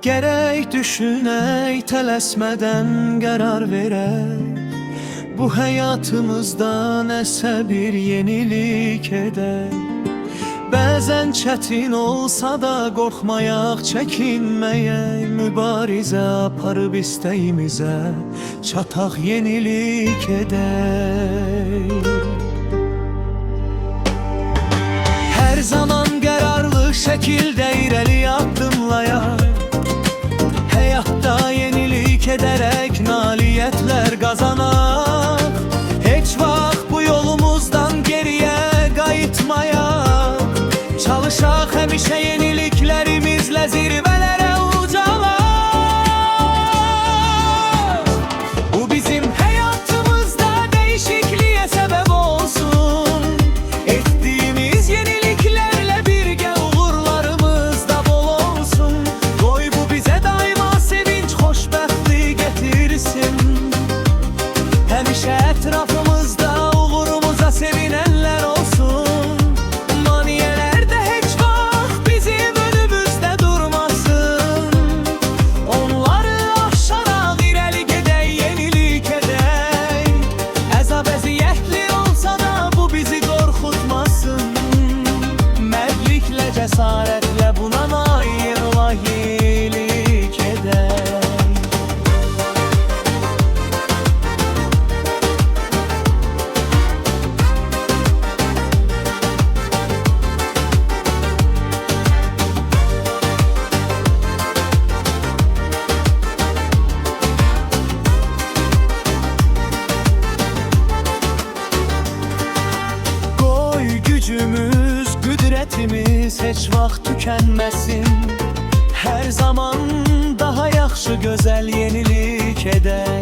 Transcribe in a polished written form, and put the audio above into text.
Gerek düşünək, tələsmədən qərar verək. Bu həyatımızda nəsə bir yenilik edək. Bəzən çətin olsa da qorxmayaq, çəkinməyək. Mübarizə aparıb istəyimizə çataq, yenilik edək. Hər zaman qərarlı şəkildə irəli addımlayaq. Həyatda yenilik edərək nailiyyətlər qazanaq. Heç vaxt bu yolumuzdan geriyə qayıtmayaq. Çalışaq həmişə yeniliklərimizlə zirvələrə ucalaq. Bu bizim həyatımızda dəyişikliyə səbəb olsun. Etdiyimiz yeniliklərlə birgə uğurlarımız da bol olsun. Qoy bu bizə daima sevinç, xoşbəxtlik getirsin. Həmişə ətrafımızda uğurumuza sevinənlər olsun. Cəsarətlə buna nail olaq, iyilik edək. Qoy gücümüz, qüdrətimiz heç vaxt tükənməsin. Hər zaman daha yaxşı, gözəl yenilik edək.